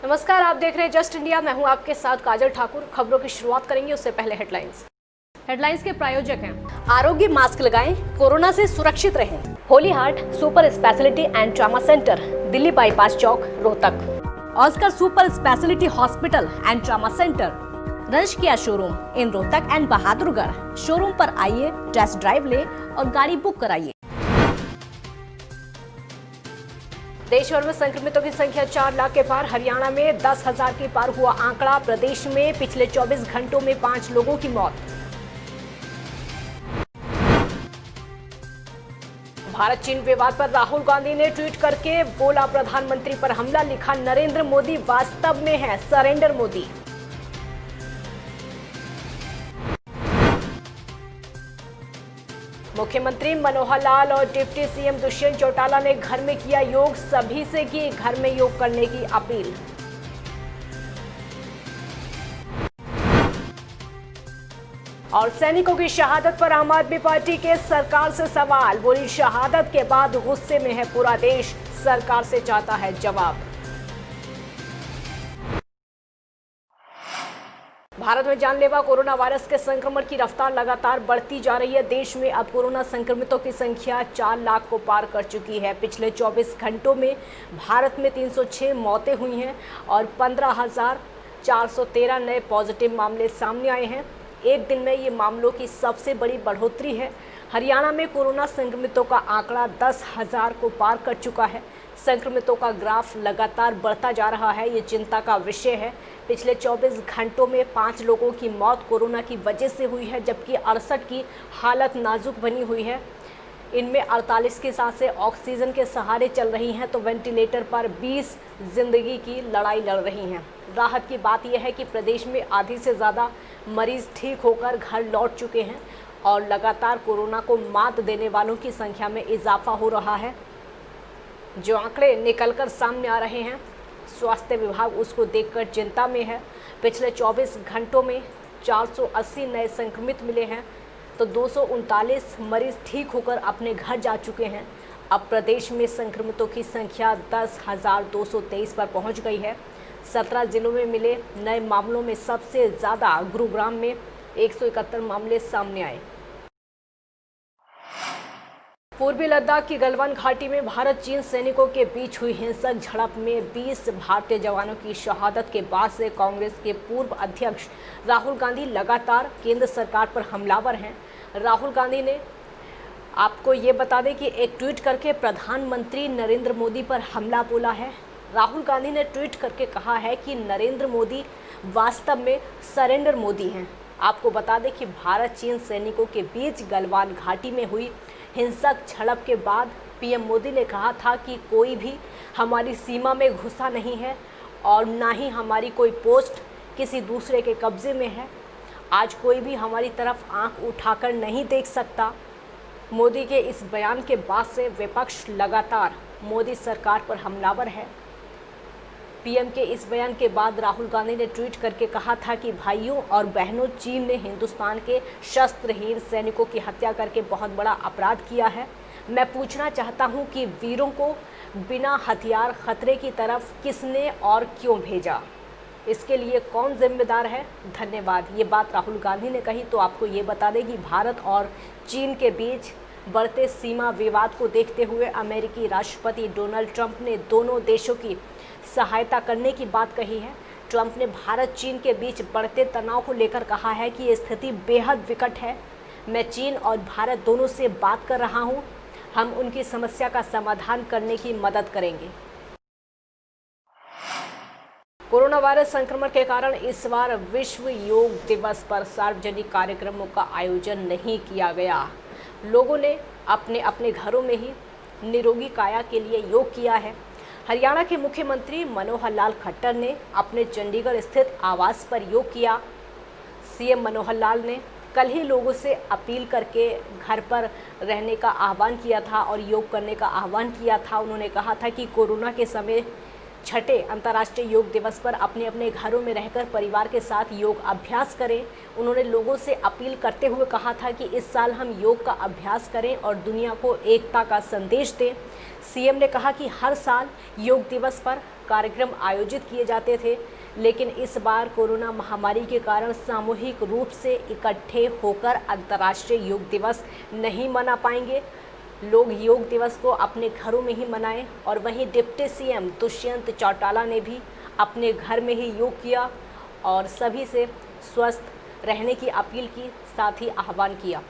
नमस्कार, आप देख रहे हैं जस्ट इंडिया। मैं हूं आपके साथ काजल ठाकुर। खबरों की शुरुआत करेंगे, उससे पहले हेडलाइंस के प्रायोजक हैं आरोग्य मास्क लगाएं, कोरोना से सुरक्षित रहें। Holy Heart Super Speciality and Trauma Centre, Delhi bypass Chowk, Rohtak. Oscar Super Speciality Hospital and Trauma Centre, रंश किया showroom in Rohtak and Bahadurgarh. Showroom पर आइए, टेस्ट ड्राइव लें और गाड़ी बुक कराइए। देश भर में संक्रमितों की संख्या 4 लाख के पार। हरियाणा में 10,000 के पार हुआ आंकड़ा। प्रदेश में पिछले 24 घंटों में 5 लोगों की मौत। भारत चीन विवाद पर राहुल गांधी ने ट्वीट करके बोला, प्रधानमंत्री पर हमला। लिखा, नरेंद्र मोदी वास्तव में है सरेंडर मोदी। मुख्यमंत्री मनोहर लाल और डिप्टी सीएम दुष्यंत चौटाला ने घर में किया योग। सभी से की घर में योग करने की अपील। और सैनिकों की शहादत पर आम आदमी पार्टी के सरकार से सवाल। बोली, शहादत के बाद गुस्से में है पूरा देश, सरकार से चाहता है जवाब। भारत में जानलेवा कोरोना वायरस के संक्रमण की रफ्तार लगातार बढ़ती जा रही है। देश में अब कोरोना संक्रमितों की संख्या 4 लाख को पार कर चुकी है। पिछले 24 घंटों में भारत में 306 मौतें हुई हैं और 15,413 नए पॉजिटिव मामले सामने आए हैं। एक दिन में ये मामलों की सबसे बड़ी बढ़ोतरी है। हरियाणा में कोरोना संक्रमितों का आंकड़ा 10,000 को पार कर चुका है। संक्रमितों का ग्राफ लगातार बढ़ता जा रहा है, ये चिंता का विषय है। पिछले 24 घंटों में 5 लोगों की मौत कोरोना की वजह से हुई है, जबकि 68 की हालत नाजुक बनी हुई है। इनमें 48 की सांसें ऑक्सीजन के सहारे चल रही हैं, तो वेंटिलेटर पर 20 जिंदगी की लड़ाई लड़ रही हैं। राहत की बात यह है कि प्रदेश में आधी से ज़्यादा मरीज ठीक होकर घर लौट चुके हैं और लगातार कोरोना को मात देने वालों की संख्या में इजाफा हो रहा है। जो आंकड़े निकलकर सामने आ रहे हैं, स्वास्थ्य विभाग उसको देखकर चिंता में है। पिछले 24 घंटों में 480 नए संक्रमित मिले हैं, तो 239 मरीज ठीक होकर अपने घर जा चुके हैं। अब प्रदेश में संक्रमितों की संख्या 10,223 पर पहुंच गई है। 17 जिलों में मिले नए मामलों में सबसे ज़्यादा गुरुग्राम में 171 मामले सामने आए। पूर्वी लद्दाख की गलवान घाटी में भारत चीन सैनिकों के बीच हुई हिंसक झड़प में 20 भारतीय जवानों की शहादत के बाद से कांग्रेस के पूर्व अध्यक्ष राहुल गांधी लगातार केंद्र सरकार पर हमलावर हैं। राहुल गांधी ने, आपको ये बता दें कि एक ट्वीट करके प्रधानमंत्री नरेंद्र मोदी पर हमला बोला है। राहुल गांधी ने ट्वीट करके कहा है कि नरेंद्र मोदी वास्तव में सरेंडर मोदी हैं। आपको बता दें कि भारत चीन सैनिकों के बीच गलवान घाटी में हुई हिंसक झड़प के बाद पीएम मोदी ने कहा था कि कोई भी हमारी सीमा में घुसा नहीं है और ना ही हमारी कोई पोस्ट किसी दूसरे के कब्जे में है। आज कोई भी हमारी तरफ आंख उठाकर नहीं देख सकता। मोदी के इस बयान के बाद से विपक्ष लगातार मोदी सरकार पर हमलावर है। पीएम के इस बयान के बाद राहुल गांधी ने ट्वीट करके कहा था कि भाइयों और बहनों, चीन ने हिंदुस्तान के शस्त्रहीन सैनिकों की हत्या करके बहुत बड़ा अपराध किया है। मैं पूछना चाहता हूं कि वीरों को बिना हथियार खतरे की तरफ किसने और क्यों भेजा? इसके लिए कौन जिम्मेदार है? धन्यवाद। ये बात राहुल गांधी ने कही। तो आपको ये बता दें कि भारत और चीन के बीच बढ़ते सीमा विवाद को देखते हुए अमेरिकी राष्ट्रपति डोनाल्ड ट्रंप ने दोनों देशों की सहायता करने की बात कही है। ट्रंप ने भारत चीन के बीच बढ़ते तनाव को लेकर कहा है कि ये स्थिति बेहद विकट है। मैं चीन और भारत दोनों से बात कर रहा हूं। हम उनकी समस्या का समाधान करने की मदद करेंगे। कोरोना वायरस संक्रमण के कारण इस बार विश्व योग दिवस पर सार्वजनिक कार्यक्रमों का आयोजन नहीं किया गया। लोगों ने अपने अपने घरों में ही निरोगी काया के लिए योग किया है। हरियाणा के मुख्यमंत्री मनोहर लाल खट्टर ने अपने चंडीगढ़ स्थित आवास पर योग किया। सीएम मनोहर लाल ने कल ही लोगों से अपील करके घर पर रहने का आह्वान किया था और योग करने का आह्वान किया था। उन्होंने कहा था कि कोरोना के समय छठे अंतर्राष्ट्रीय योग दिवस पर अपने अपने घरों में रहकर परिवार के साथ योग अभ्यास करें। उन्होंने लोगों से अपील करते हुए कहा था कि इस साल हम योग का अभ्यास करें और दुनिया को एकता का संदेश दें। सीएम ने कहा कि हर साल योग दिवस पर कार्यक्रम आयोजित किए जाते थे, लेकिन इस बार कोरोना महामारी के कारण सामूहिक रूप से इकट्ठे होकर अंतर्राष्ट्रीय योग दिवस नहीं मना पाएंगे। लोग योग दिवस को अपने घरों में ही मनाएं। और वहीं डिप्टी सीएम दुष्यंत चौटाला ने भी अपने घर में ही योग किया और सभी से स्वस्थ रहने की अपील की, साथ ही आह्वान किया।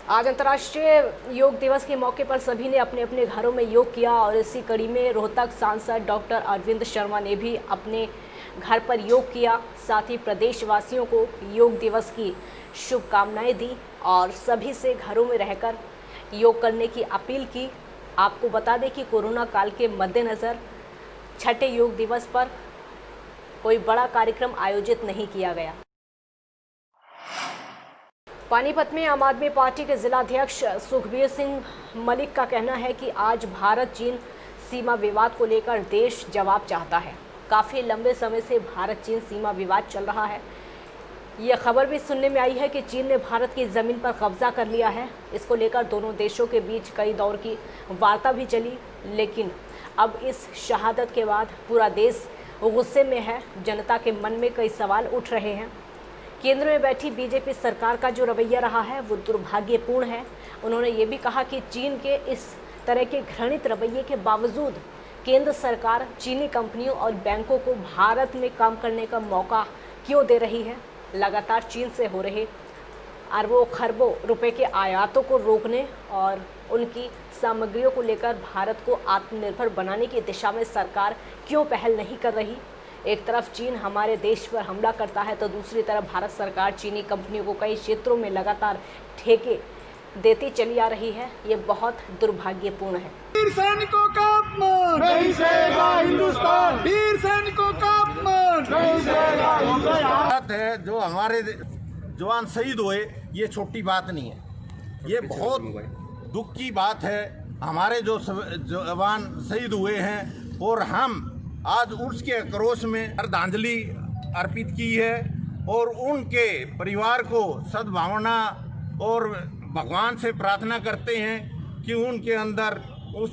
आज अंतर्राष्ट्रीय योग दिवस के मौके पर सभी ने अपने अपने घरों में योग किया और इसी कड़ी में रोहतक सांसद डॉक्टर अरविंद शर्मा ने भी अपने घर पर योग किया। साथ ही प्रदेशवासियों को योग दिवस की शुभकामनाएं दी और सभी से घरों में रहकर योग करने की अपील की। आपको बता दें कि कोरोना काल के मद्देनज़र छठे योग दिवस पर कोई बड़ा कार्यक्रम आयोजित नहीं किया गया। पानीपत में आम आदमी पार्टी के जिलाध्यक्ष सुखबीर सिंह मलिक का कहना है कि आज भारत चीन सीमा विवाद को लेकर देश जवाब चाहता है। काफ़ी लंबे समय से भारत चीन सीमा विवाद चल रहा है। ये खबर भी सुनने में आई है कि चीन ने भारत की ज़मीन पर कब्जा कर लिया है। इसको लेकर दोनों देशों के बीच कई दौर की वार्ता भी चली, लेकिन अब इस शहादत के बाद पूरा देश गुस्से में है। जनता के मन में कई सवाल उठ रहे हैं। केंद्र में बैठी बीजेपी सरकार का जो रवैया रहा है वो दुर्भाग्यपूर्ण है। उन्होंने ये भी कहा कि चीन के इस तरह के घृणित रवैये के बावजूद केंद्र सरकार चीनी कंपनियों और बैंकों को भारत में काम करने का मौका क्यों दे रही है। लगातार चीन से हो रहे अरबों खरबों रुपए के आयातों को रोकने और उनकी सामग्रियों को लेकर भारत को आत्मनिर्भर बनाने की दिशा में सरकार क्यों पहल नहीं कर रही। एक तरफ चीन हमारे देश पर हमला करता है तो दूसरी तरफ भारत सरकार चीनी कंपनियों को कई क्षेत्रों में लगातार ठेके देती चली आ रही है। ये बहुत दुर्भाग्यपूर्ण है। वीर सैनिकों का अपमान नहीं सहेगा हिंदुस्तान, वीर सैनिकों का अपमान नहीं सहेगा हिंदुस्तान। है जो हमारे जवान शहीद हुए, ये छोटी बात नहीं है, ये बहुत दुख की बात है। हमारे जो जवान शहीद हुए हैं और हम आज उर्स के आक्रोश में श्रद्धांजलि अर्पित की है और उनके परिवार को सद्भावना और भगवान से प्रार्थना करते हैं कि उनके अंदर उस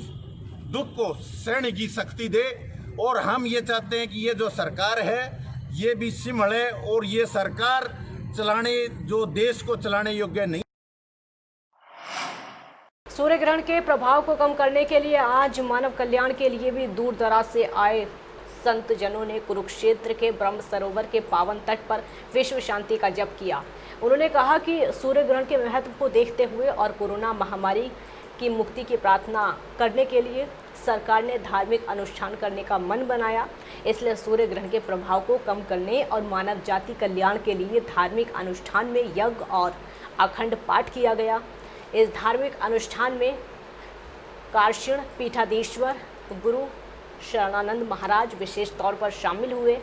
दुख को सहने की शक्ति दे। और हम ये चाहते हैं कि ये जो सरकार है ये भी सिमड़े और ये सरकार चलाने जो देश को चलाने योग्य नहीं। सूर्य ग्रहण के प्रभाव को कम करने के लिए आज मानव कल्याण के लिए भी दूर दराज से आए संत जनों ने कुरुक्षेत्र के ब्रह्म सरोवर के पावन तट पर विश्व शांति का जप किया। उन्होंने कहा कि सूर्य ग्रहण के महत्व को देखते हुए और कोरोना महामारी की मुक्ति की प्रार्थना करने के लिए सरकार ने धार्मिक अनुष्ठान करने का मन बनाया। इसलिए सूर्य ग्रहण के प्रभाव को कम करने और मानव जाति कल्याण के लिए धार्मिक अनुष्ठान में यज्ञ और अखंड पाठ किया गया। इस धार्मिक अनुष्ठान में कारषण पीठाधीश्वर गुरु शरणानंद महाराज विशेष तौर पर शामिल हुए।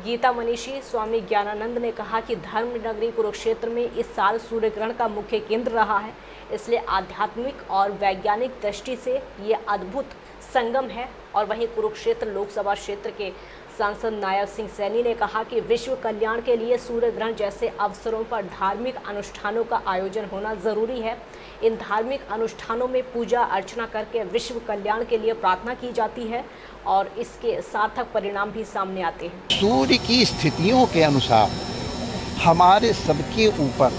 गीता मनीषी स्वामी ज्ञानानंद ने कहा कि धर्म नगरी कुरुक्षेत्र में इस साल सूर्य ग्रहण का मुख्य केंद्र रहा है, इसलिए आध्यात्मिक और वैज्ञानिक दृष्टि से ये अद्भुत संगम है। और वहीं कुरुक्षेत्र लोकसभा क्षेत्र के सांसद नायब सिंह सैनी ने कहा कि विश्व कल्याण के लिए सूर्य ग्रहण जैसे अवसरों पर धार्मिक अनुष्ठानों का आयोजन होना ज़रूरी है। इन धार्मिक अनुष्ठानों में पूजा अर्चना करके विश्व कल्याण के लिए प्रार्थना की जाती है और इसके सार्थक परिणाम भी सामने आते हैं। सूर्य की स्थितियों के अनुसार हमारे सबके ऊपर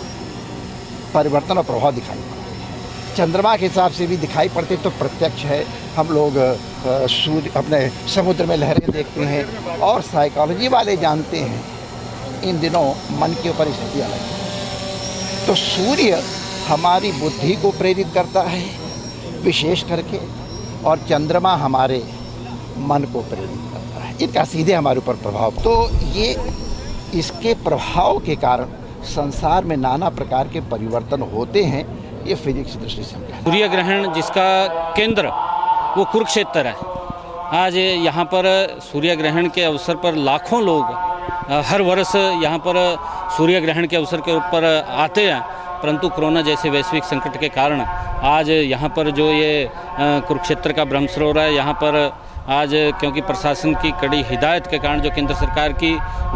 परिवर्तन और प्रभाव दिखाई पड़ते हैं। चंद्रमा के हिसाब से भी दिखाई पड़ते तो प्रत्यक्ष है। हम लोग सूर्य अपने समुद्र में लहरें देखते हैं और साइकोलॉजी वाले जानते हैं इन दिनों मन के ऊपर स्थिति अलग है। तो सूर्य हमारी बुद्धि को प्रेरित करता है विशेष करके, और चंद्रमा हमारे मन को प्रेरित करता है। इनका सीधे हमारे ऊपर प्रभाव, तो ये इसके प्रभाव के कारण संसार में नाना प्रकार के परिवर्तन होते हैं। ये फिजिक्स दृष्टि से हम कहते हैं। सूर्य ग्रहण जिसका केंद्र वो कुरुक्षेत्र है। आज यहाँ पर सूर्य ग्रहण के अवसर पर लाखों लोग हर वर्ष यहाँ पर सूर्य ग्रहण के अवसर के ऊपर आते हैं, परंतु कोरोना जैसे वैश्विक संकट के कारण आज यहाँ पर जो ये कुरुक्षेत्र का ब्रह्म सरोवर है, यहाँ पर आज क्योंकि प्रशासन की कड़ी हिदायत के कारण जो केंद्र सरकार की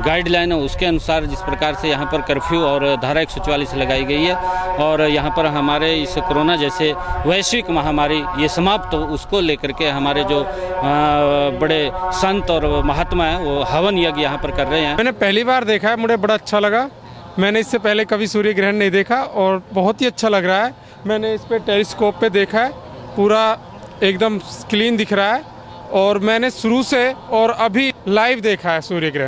गाइडलाइन है उसके अनुसार जिस प्रकार से यहाँ पर कर्फ्यू और धारा 144 लगाई गई है और यहाँ पर हमारे इस कोरोना जैसे वैश्विक महामारी ये समाप्त हो उसको लेकर के हमारे जो बड़े संत और महात्मा हैं वो हवन यज्ञ यहाँ पर कर रहे हैं। मैंने पहली बार देखा है, मुझे बड़ा अच्छा लगा। मैंने इससे पहले कभी सूर्य ग्रहण नहीं देखा और बहुत ही अच्छा लग रहा है। मैंने इस पे टेलीस्कोप पे देखा है, पूरा एकदम क्लीन दिख रहा है और मैंने शुरू से और अभी लाइव देखा है सूर्य ग्रहण।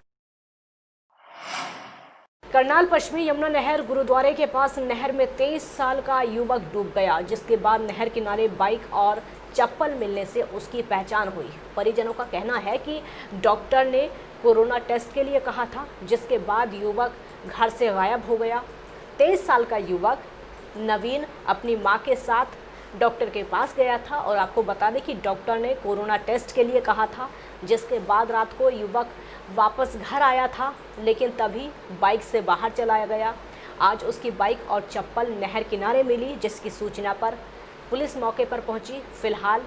करनाल पश्चिमी यमुना नहर गुरुद्वारे के पास नहर में 23 साल का युवक डूब गया, जिसके बाद नहर किनारे बाइक और चप्पल मिलने से उसकी पहचान हुई। परिजनों का कहना है कि डॉक्टर ने कोरोना टेस्ट के लिए कहा था, जिसके बाद युवक घर से गायब हो गया। 23 साल का युवक नवीन अपनी मां के साथ डॉक्टर के पास गया था और आपको बता दें कि डॉक्टर ने कोरोना टेस्ट के लिए कहा था, जिसके बाद रात को युवक वापस घर आया था, लेकिन तभी बाइक से बाहर चलाया गया। आज उसकी बाइक और चप्पल नहर किनारे मिली, जिसकी सूचना पर पुलिस मौके पर पहुंची। फिलहाल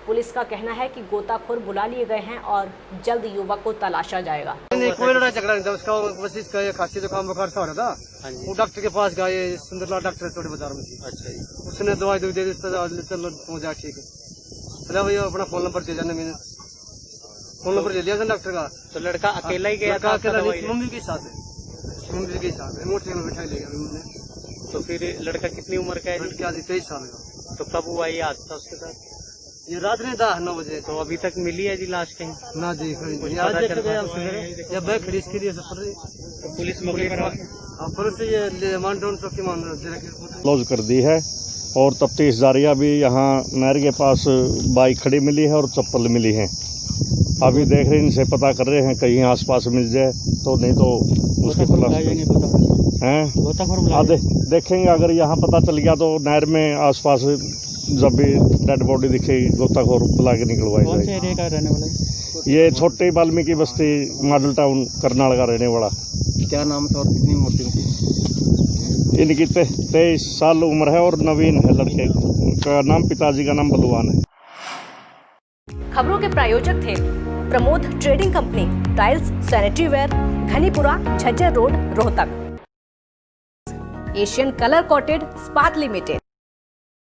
पुलिस का कहना है कि गोताखोर बुला लिए गए हैं और जल्द युवक को तलाशा जाएगा। कोई लड़ाई झगड़ा नहीं था, उसका बस इसका खांसी जुकाम बुखार सा हो रहा था। वो डॉक्टर के पास गया, ये सुंदरलाल डॉक्टर छोटे बाजार में थी। अच्छा जी। उसने दवाई दे दी, चलो पहुंचा, ठीक है। चला भैया अपना फोन नंबर दे जाने, मैंने फोन नंबर दे दिया था डॉक्टर का। तो लड़का अकेला ही गया था? अकेला नहीं, मम्मी के साथ है, मम्मी के साथ मोटरसाइकिल में बैठा ले गया। तो फिर लड़का कितनी उम्र का है? लड़का 23 साल का। तो कब हुआ ये हादसा उसके साथ? ये रात में 9 बजे। तो अभी तक मिली है जी लाश कहीं? ना जी, या बैग खड़ी इसके लिए पुलिस मौके पर पुलिस ये मानडोन चौकी क्लोज कर दी है और तफ्तीश जारी है। अभी यहाँ नहर के पास बाइक खड़ी मिली है और चप्पल मिली है। अभी देख रहे हैं, इनसे पता कर रहे हैं कहीं आसपास मिल जाए तो, नहीं तो उसकी तलाश हैं। देखेंगे, अगर यहाँ पता चल गया तो नहर में आसपास जब भी डेड बॉडी दिखेगी गोताखोर बुला के निकलवाई जाएगी। कौन से एरिया का रहने वाला है? ये छोटे वाल्मीकि बस्ती मॉडल टाउन करनाल का रहने वाला। क्या नाम था और कितनी उम्र थी? इनकी 23 साल उम्र है और नवीन है लड़के का नाम, पिताजी का नाम बलवान है। खबरों के प्रायोजक थे Pramod trading company, tiles, sanitary ware, Ghanipura, Jhajjar road, Rohtak. Asian colour coated स्पात limited.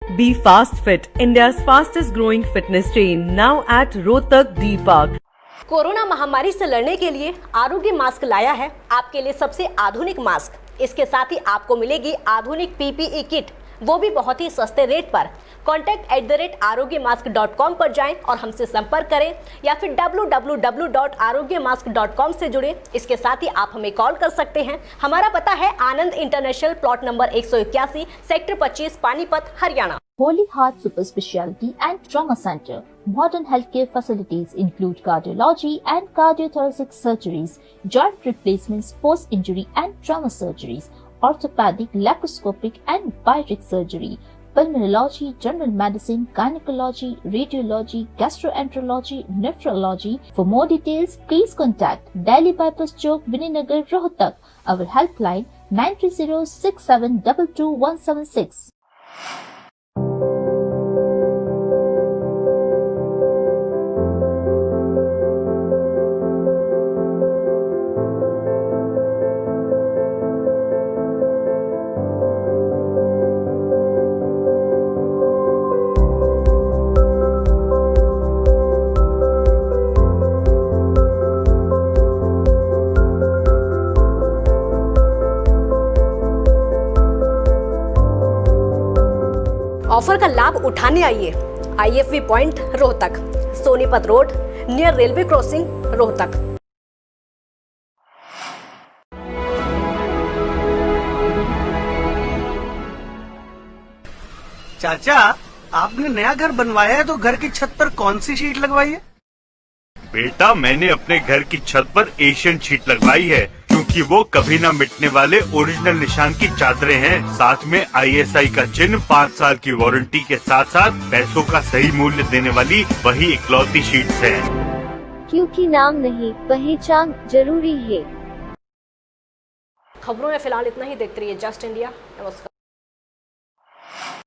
Be Fast Fit, India's fastest growing fitness chain, now at Rohtak D Park. Corona महामारी से लड़ने के लिए आरोग्य मास्क लाया है आपके लिए सबसे आधुनिक मास्क। इसके साथ ही आपको मिलेगी आधुनिक PPE किट, वो भी बहुत ही सस्ते रेट पर। contact@arogyamask.com पर जाएं और हमसे संपर्क करें या फिर www.arogyamask.com से जुड़े। इसके साथ ही आप हमें कॉल कर सकते हैं। हमारा पता है Anand international, plot number 181, sector 25, Panipat, Haryana. Holy Heart Super Speciality and Trauma Center. Modern healthcare facilities include cardiology and cardiothoracic surgeries, joint replacements, post-injury and trauma surgeries, orthopedic, laparoscopic and bariatric surgery, pulmonology, general medicine, gynecology, radiology, gastroenterology, nephrology. For more details, please contact Delhi Bypass Chowk, Vininagar, Rohtak. Our helpline 93067222176. Offer का लाभ उठाने आइए IFV point Rohtak, Sonipat road, near railway crossing, Rohtak. चाचा, आपने नया घर बनवाया है तो घर की छत पर कौन सी शीट लगवाई है? बेटा, मैंने अपने घर की छत पर एशियन शीट लगवाई है, क्योंकि वो कभी न मिटने वाले ओरिजिनल निशान की चादरें हैं। साथ में ISI का चिन्ह, 5 साल की वारंटी के साथ साथ पैसों का सही मूल्य देने वाली वही इकलौती शीट्स हैं। क्योंकि नाम नहीं, पहचान जरूरी है। खबरों में फिलहाल इतना ही। देखते रहिए जस्ट इंडिया। नमस्कार।